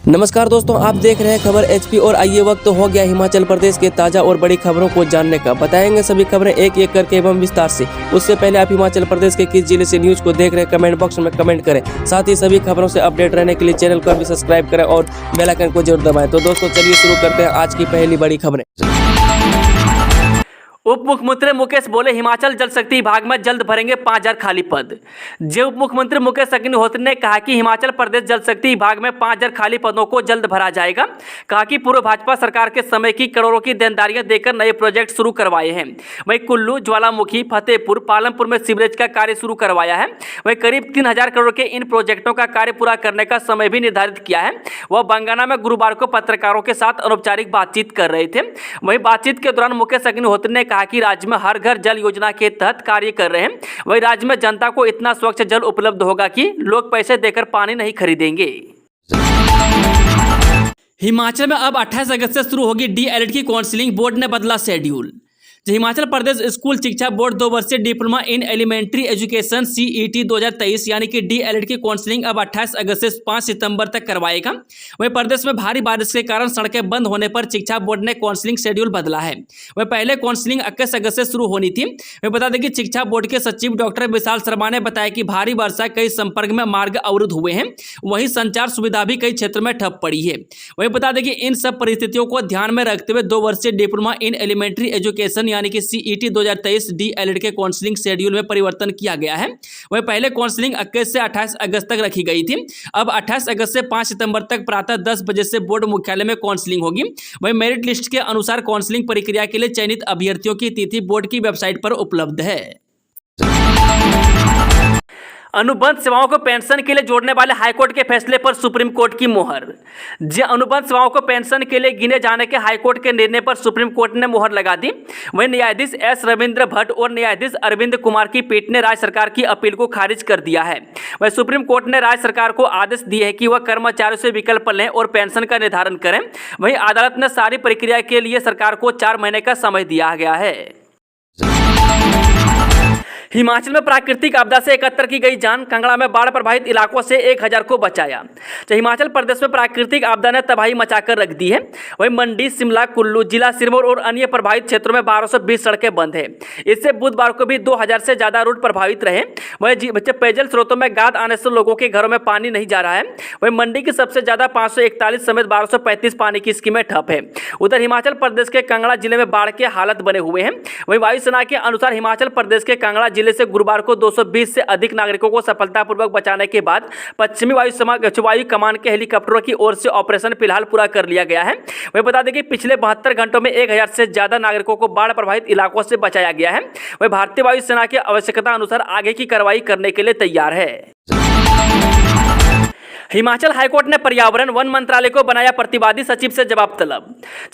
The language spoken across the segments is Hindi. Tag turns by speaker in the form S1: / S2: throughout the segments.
S1: नमस्कार दोस्तों, आप देख रहे हैं खबर एचपी और आइए वक्त हो गया हिमाचल प्रदेश के ताजा और बड़ी खबरों को जानने का। बताएंगे सभी खबरें एक एक करके एवं विस्तार से। उससे पहले आप हिमाचल प्रदेश के किस जिले से न्यूज को देख रहे हैं कमेंट बॉक्स में कमेंट करें। साथ ही सभी खबरों से अपडेट रहने के लिए चैनल को भी सब्सक्राइब करें और बेल आइकन को जरूर दबाएं। तो दोस्तों चलिए शुरू करते हैं आज की पहली बड़ी खबरें।
S2: उप मुख्यमंत्री मुकेश बोले हिमाचल जल शक्ति विभाग में जल्द भरेंगे 5000 खाली पद। उप मुख्यमंत्री मुकेश अग्निहोत्री ने कहा कि हिमाचल प्रदेश जल शक्ति विभाग में 5000 खाली पदों को जल्द भरा जाएगा। कहा कि पूर्व भाजपा सरकार के समय की करोड़ों की देनदारियां देकर नए प्रोजेक्ट शुरू करवाए हैं। वहीं कुल्लू, ज्वालामुखी, फतेहपुर, पालमपुर में सीवरेज का कार्य शुरू करवाया है। वहीं करीब 3000 करोड़ के इन प्रोजेक्टों का कार्य पूरा करने का समय भी निर्धारित किया है। वह बंगाना में गुरुवार को पत्रकारों के साथ अनौपचारिक बातचीत कर रहे थे। वहीं बातचीत के दौरान मुकेश अग्निहोत्री ने कहा कि राज्य में हर घर जल योजना के तहत कार्य कर रहे हैं। वहीं राज्य में जनता को इतना स्वच्छ जल उपलब्ध होगा कि लोग पैसे देकर पानी नहीं खरीदेंगे। हिमाचल में अब 28 अगस्त से शुरू होगी डीएलएड की काउंसलिंग, बोर्ड ने बदला शेड्यूल। हिमाचल प्रदेश स्कूल शिक्षा बोर्ड 2 वर्षीय diploma in elementary education CET 2023 यानी कि डीएलएड की काउंसलिंग अब 28 अगस्त से 5 सितंबर तक करवाएगा। वहीं प्रदेश में भारी बारिश के कारण सड़कें बंद होने पर शिक्षा बोर्ड ने काउंसलिंग शेड्यूल बदला है। वहीं पहले काउंसलिंग 21 अगस्त से शुरू होनी थी। वहीं बता दें कि शिक्षा बोर्ड के सचिव डॉक्टर विशाल शर्मा ने बताया कि भारी वर्षा कई संपर्क में मार्ग अवरुद्ध हुए हैं। वहीं संचार सुविधा भी कई क्षेत्रों में ठप पड़ी है। वहीं बता दें कि इन सब परिस्थितियों को ध्यान में रखते हुए 2 वर्षीय डिप्लोमा इन एलिमेंट्री एजुकेशन यानी कि सीईटी 2023 डीएलएड के काउंसलिंग शेड्यूल में परिवर्तन किया गया है। वहीं पहले काउंसलिंग 21 से 28 अगस्त तक रखी गई थी। अब 28 अगस्त से 5 सितंबर तक प्रातः 10 बजे से बोर्ड मुख्यालय में काउंसलिंग होगी। वहीं मेरिट लिस्ट के अनुसार काउंसलिंग प्रक्रिया के लिए चयनित अभ्यर्थियों की तिथि बोर्ड की वेबसाइट पर उपलब्ध है। अनुबंध सेवाओं को पेंशन के लिए जोड़ने वाले हाईकोर्ट के फैसले पर सुप्रीम कोर्ट की मोहर। अनुबंध सेवाओं को पेंशन के लिए गिने जाने के हाईकोर्ट के निर्णय पर सुप्रीम कोर्ट ने मोहर लगा दी। वहीं न्यायाधीश एस रविंद्र भट्ट और न्यायाधीश अरविंद कुमार की पीठ ने राज्य सरकार की अपील को खारिज कर दिया है। वहीं सुप्रीम कोर्ट ने राज्य सरकार को आदेश दिए है कि वह कर्मचारियों से विकल्प लें और पेंशन का निर्धारण करें। वहीं अदालत ने सारी प्रक्रिया के लिए सरकार को 4 महीने का समय दिया गया है। हिमाचल में प्राकृतिक आपदा से 71 की गई जान। कांगड़ा में बाढ़ प्रभावित इलाकों से 1000 को बचाया। हिमाचल प्रदेश में प्राकृतिक आपदा ने तबाही मचाकर रख दी है। वहीं मंडी, शिमला, कुल्लू, जिला सिरमौर और अन्य प्रभावित क्षेत्रों में 1220 सड़कें बंद है। इससे बुधवार को भी 2000 से ज्यादा रूट प्रभावित रहे। वहीं पेयजल स्रोतों में गाद आने से लोगों के घरों में पानी नहीं जा रहा है। वहीं मंडी की सबसे ज्यादा 541 समेत 1235 पानी की स्कीमें ठप है। उधर हिमाचल प्रदेश के कांगड़ा जिले में बाढ़ के हालत बने हुए हैं। वहीं वायुसेना के अनुसार हिमाचल प्रदेश के कांगड़ा जिले से गुरुवार को 220 से अधिक नागरिकों को सफलतापूर्वक बचाने के बाद पश्चिमी वायु कमान के हेलीकॉप्टरों की ओर से ऑपरेशन फिलहाल पूरा कर लिया गया है। वही बता दें कि पिछले 72 घंटों में 1000 से ज्यादा नागरिकों को बाढ़ प्रभावित इलाकों से बचाया गया है। वही भारतीय वायुसेना की आवश्यकता अनुसार आगे की कार्रवाई करने के लिए तैयार है। हिमाचल हाईकोर्ट ने पर्यावरण वन मंत्रालय को बनाया प्रतिवादी, सचिव से जवाब तलब।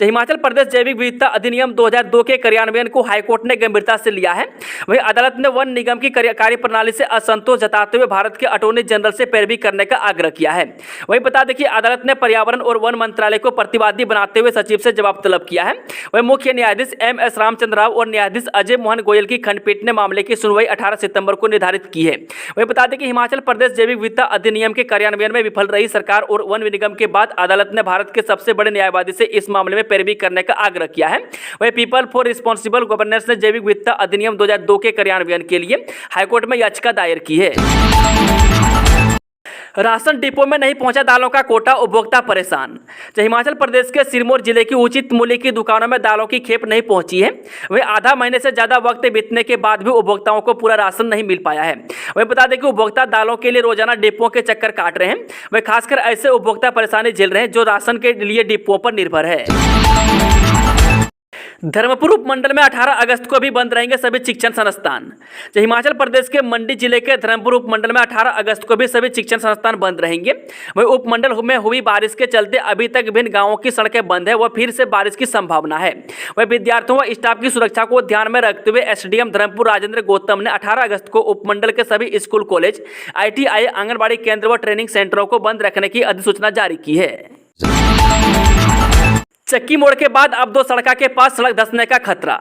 S2: हिमाचल प्रदेश जैविक विविधता अधिनियम 2002 के कार्यान्वयन को हाईकोर्ट ने गंभीरता से लिया है। वहीं अदालत ने वन निगम की कार्यप्रणाली से असंतोष जताते हुए भारत के अटॉर्नी जनरल से पैरवी करने का आग्रह किया है। वहीं बता दें कि अदालत ने पर्यावरण और वन मंत्रालय को प्रतिवादी बनाते हुए सचिव से जवाब तलब किया है। वहीं मुख्य न्यायाधीश MS रामचंद्र राव और न्यायाधीश अजय मोहन गोयल की खंडपीठ ने मामले की सुनवाई 18 सितंबर को निर्धारित की है। वहीं बता दें कि हिमाचल प्रदेश जैविक विविधता अधिनियम के कार्यान्वयन में विफल रही सरकार और वन निगम के बाद अदालत ने भारत के सबसे बड़े न्यायवादी से इस मामले में पैरवी करने का आग्रह किया है। वहीं पीपल फॉर रिस्पांसिबल गवर्नेंस ने जैविक विविधता अधिनियम 2002 के कार्यान्वयन के लिए हाईकोर्ट में याचिका दायर की है। राशन डिपो में नहीं पहुंचा दालों का कोटा, उपभोक्ता परेशान। हिमाचल प्रदेश के सिरमौर जिले की उचित मूल्य की दुकानों में दालों की खेप नहीं पहुंची है। वहीं आधा महीने से ज्यादा वक्त बीतने के बाद भी उपभोक्ताओं को पूरा राशन नहीं मिल पाया है। वहीं बता दें कि उपभोक्ता दालों के लिए रोजाना डिपो के चक्कर काट रहे हैं। वहीं खासकर ऐसे उपभोक्ता परेशानी झेल रहे हैं जो राशन के लिए डिपो पर निर्भर है। धर्मपुर उपमंडल में 18 अगस्त को भी बंद रहेंगे सभी शिक्षण संस्थान। हिमाचल प्रदेश के मंडी जिले के धर्मपुर उपमंडल में 18 अगस्त को भी सभी शिक्षण संस्थान बंद रहेंगे। वहीं उपमंडल में हुई बारिश के चलते अभी तक विभिन्न गांवों की सड़कें बंद है। वह फिर से बारिश की संभावना है। वहीं विद्यार्थियों व स्टाफ की सुरक्षा को ध्यान में रखते हुए एसडीएम धर्मपुर राजेंद्र गौतम ने 18 अगस्त को उपमंडल के सभी स्कूल, कॉलेज, ITI, आंगनबाड़ी केंद्र व ट्रेनिंग सेंटरों को बंद रखने की अधिसूचना जारी की है। चक्की मोड़ के बाद अब दो सड़का के पास सड़क धंसने का खतरा।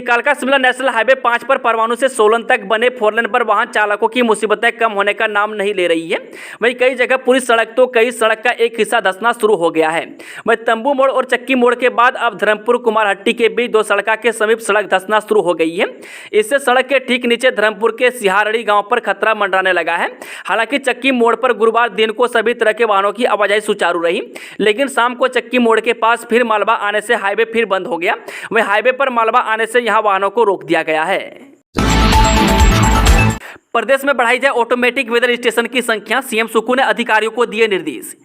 S2: कालका शिमला नेशनल हाईवे 5 पर परवाणु से सोलन तक बने 4 लेन पर वाहन चालकों की मुसीबतें कम होने का नाम नहीं ले रही है। वहीं कई जगह पूरी सड़क तो कई सड़क का एक हिस्सा धंसना शुरू हो गया है। वहीं तंबू मोड़ और चक्की मोड़ के बाद अब धर्मपुर कुमारहट्टी के बीच दो सड़का के समीप सड़क धंसना शुरू हो गई है। इससे सड़क के ठीक नीचे धर्मपुर के सिहारड़ी गाँव पर खतरा मंडराने लगा है। हालांकि चक्की मोड़ पर गुरुवार दिन को सभी तरह के वाहनों की आवाजाही सुचारू रही, लेकिन शाम को चक्की मोड़ के पास फिर मालवा आने से हाईवे फिर बंद हो गया। वहीं हाईवे पर मालवा आने से यहां वाहनों को रोक दिया गया है। प्रदेश में बढ़ाई जाए ऑटोमेटिक वेदर स्टेशन की संख्या, सीएम सुक्खू ने अधिकारियों को दिए निर्देश।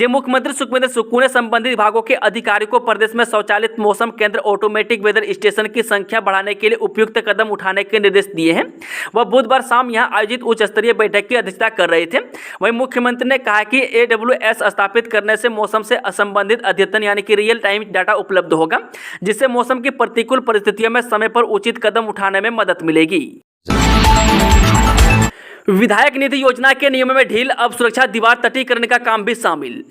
S2: मुख्यमंत्री सुखविंदर सुक्खू ने संबंधित विभागों के अधिकारियों को प्रदेश में स्वचालित मौसम केंद्र ऑटोमेटिक वेदर स्टेशन की संख्या बढ़ाने के लिए उपयुक्त कदम उठाने के निर्देश दिए हैं। वह बुधवार शाम यहां आयोजित उच्च स्तरीय बैठक की अध्यक्षता कर रहे थे। वहीं मुख्यमंत्री ने कहा कि AWS स्थापित करने से मौसम से असंबंधित अद्यतन यानी कि रियल टाइम डाटा उपलब्ध होगा, जिससे मौसम की प्रतिकूल परिस्थितियों में समय पर उचित कदम उठाने में मदद मिलेगी। विधायक निधि योजना के नियमों में ढील, अब सुरक्षा दीवार तटीकरण का काम भी शामिल।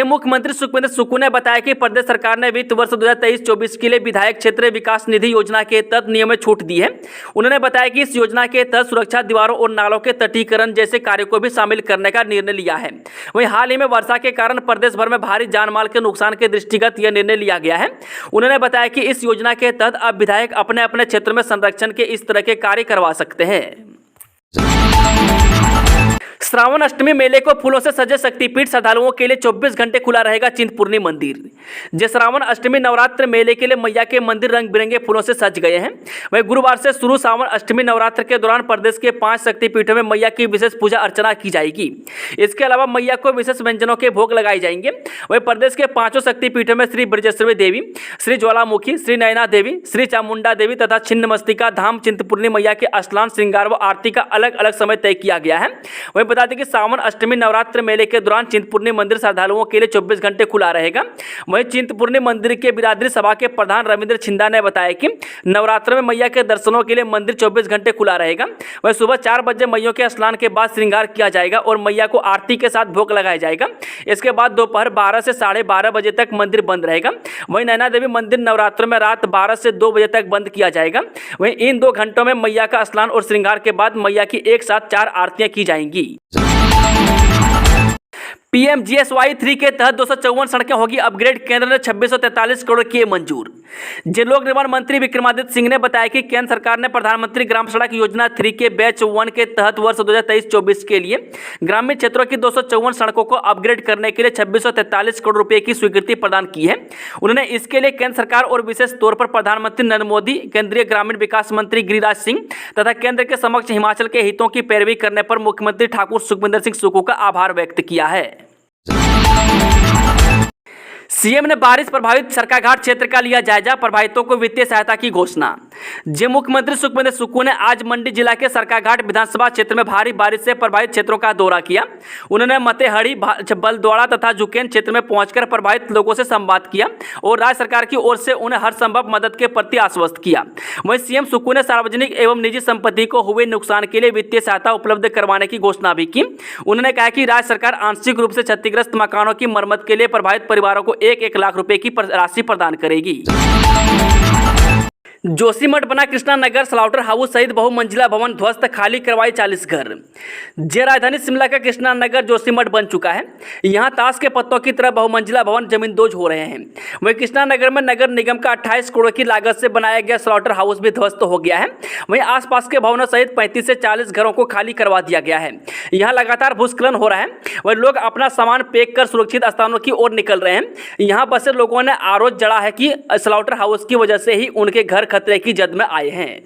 S2: मुख्यमंत्री सुखविंदर सुक्खू ने बताया कि प्रदेश सरकार ने वित्त वर्ष 2023-24 के लिए विधायक क्षेत्रीय विकास निधि योजना के तहत नियम में छूट दी है। उन्होंने बताया कि इस योजना के तहत सुरक्षा दीवारों और नालों के तटीकरण जैसे कार्यों को भी शामिल करने का निर्णय लिया है। वहीं हाल ही में वर्षा के कारण प्रदेश भर में भारी जानमाल के नुकसान के दृष्टिगत यह निर्णय लिया गया है। उन्होंने बताया कि इस योजना के तहत अब विधायक अपने अपने क्षेत्र में संरक्षण के इस तरह के कार्य करवा सकते हैं। श्रावण अष्टमी मेले को फूलों से सजे शक्तिपीठ, श्रद्धालुओं के लिए 24 घंटे खुला रहेगा चिंतपूर्णी मंदिर। श्रावण अष्टमी नवरात्र मेले के लिए मैया के मंदिर रंग बिरंगे फूलों से सज गए हैं। वहीं गुरुवार से शुरू श्रावण अष्टमी नवरात्र के दौरान प्रदेश के 5 शक्तिपीठों में मैया की विशेष पूजा अर्चना की जाएगी। इसके अलावा मैया को विशेष व्यंजनों के भोग लगाए जाएंगे। वहीं प्रदेश के 5 शक्तिपीठों में श्री ब्रजेश्वरी देवी, श्री ज्वालामुखी, श्री नयना देवी, श्री चामुंडा देवी तथा छिन्नमस्तिका धाम चिंतपूर्णी मैया के स्नान, श्रृंगार व आरती का अलग अलग समय तय किया गया है। वहीं बता दें कि श्रावण अष्टमी नवरात्र मेले के दौरान चिंतपूर्णी मंदिर श्रद्धालुओं के लिए 24 घंटे खुला रहेगा। वहीं चिंतपूर्णी मंदिर के बिरादरी सभा के प्रधान रविंद्र छिंदा ने बताया कि नवरात्र में मैया के दर्शनों के लिए मंदिर 24 घंटे खुला रहेगा। वहीं सुबह 4 बजे मैया के स्नान के बाद श्रृंगार किया जाएगा और मैया को आरती के साथ भोग लगाया जाएगा। इसके बाद दोपहर 12 से 12:30 बजे तक मंदिर बंद रहेगा। वहीं नैना देवी मंदिर नवरात्र में रात 12 से 2 बजे तक बंद किया जाएगा। वहीं इन 2 घंटों में मैया का स्नान और श्रृंगार के बाद मैया की एक साथ 4 आरतियां की जाएंगी। PMGSY 3 के तहत 254 सड़कें होगी अपग्रेड, केंद्र ने 2643 करोड़ किए मंजूर। लोक निर्माण मंत्री विक्रमादित्य सिंह ने बताया कि केंद्र सरकार ने प्रधानमंत्री ग्राम सड़क योजना 3 के बैच 1 के तहत वर्ष 2023-24 के लिए ग्रामीण क्षेत्रों की 254 सड़कों को अपग्रेड करने के लिए 2643 करोड़ रुपए की स्वीकृति प्रदान की है। उन्होंने इसके लिए केंद्र सरकार और विशेष तौर पर प्रधानमंत्री नरेंद्र मोदी, केंद्रीय ग्रामीण विकास मंत्री गिरिराज सिंह तथा केंद्र के समक्ष हिमाचल के हितों की पैरवी करने पर मुख्यमंत्री ठाकुर सुखविंदर सिंह सुक्खू का आभार व्यक्त किया है। सीएम ने बारिश प्रभावित सरकाघाट क्षेत्र का लिया जायजा, प्रभावितों को वित्तीय सहायता की घोषणा। मुख्यमंत्री सुखविंदर सुक्खू ने आज मंडी जिला के सरकाघाट विधानसभा क्षेत्र में भारी बारिश से प्रभावित क्षेत्रों का दौरा किया। उन्होंने मतेहड़ी, बलदौड़ा तथा जुकेन क्षेत्र में पहुंचकर प्रभावित लोगों से संवाद किया और राज्य सरकार की ओर से उन्हें हर संभव मदद के प्रति आश्वस्त किया। वहीं सीएम सुक्खू ने सार्वजनिक एवं निजी संपत्ति को हुए नुकसान के लिए वित्तीय सहायता उपलब्ध करवाने की घोषणा भी की। उन्होंने कहा कि राज्य सरकार आंशिक रूप से क्षतिग्रस्त मकानों की मरम्मत के लिए प्रभावित परिवारों को 1 लाख रुपए की राशि प्रदान करेगी। जोशीमठ बना कृष्णा नगर स्लाउटर हाउस सहित बहुमंजिला भवन ध्वस्त, खाली करवाई 40 घर। राजधानी शिमला का कृष्णा नगर जोशीमठ बन चुका है। यहां ताश के पत्तों की तरह बहुमंजिला भवन जमींदोज हो रहे हैं। वहीं कृष्णा नगर में नगर निगम का 28 करोड़ की लागत से बनाया गया स्लाउटर हाउस भी ध्वस्त हो गया है। वहीं आसपास के भवनों सहित 35 से 40 घरों को खाली करवा दिया गया है। यहाँ लगातार भूस्खलन हो रहा है। वहीं लोग अपना सामान पैक कर सुरक्षित स्थानों की ओर निकल रहे हैं। यहाँ बसे लोगों ने आरोप जड़ा है कि स्लाउटर हाउस की वजह से ही उनके घर खतरे की जद में आए हैं।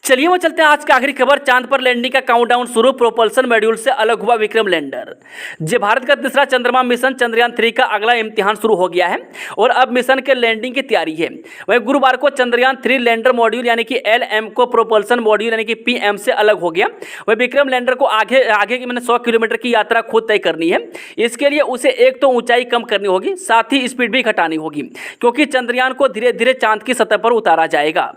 S2: चलिए वो चलते हैं आज की आखिरी खबर। चांद पर लैंडिंग का काउंटडाउन शुरू, प्रोपल्सन मॉड्यूल से अलग हुआ विक्रम लैंडर। भारत का तीसरा चंद्रमा मिशन चंद्रयान 3 का अगला इम्तिहान शुरू हो गया है और अब मिशन के लैंडिंग की तैयारी है। वहीं गुरुवार को चंद्रयान 3 लैंडर मॉड्यूल यानी कि LM को प्रोपल्सन मॉड्यूल यानी कि PM से अलग हो गया। वहीं विक्रम लैंडर को आगे मैंने 100 किलोमीटर की यात्रा खुद तय करनी है। इसके लिए उसे एक तो ऊंचाई कम करनी होगी, साथ ही स्पीड भी घटानी होगी, क्योंकि चंद्रयान को धीरे धीरे चांद की सतह पर उतारा जाएगा।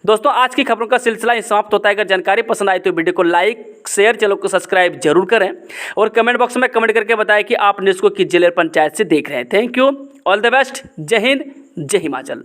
S2: दोस्तों, आज की खबरों का सिलसिला ही समाप्त होता है। अगर जानकारी पसंद आई तो वीडियो को लाइक शेयर चैनल को सब्सक्राइब जरूर करें और कमेंट बॉक्स में कमेंट करके बताएं कि आप न्यूज़ को किस जिले पंचायत से देख रहे हैं। Thank you, all the best, जय हिंद, जय हिमाचल।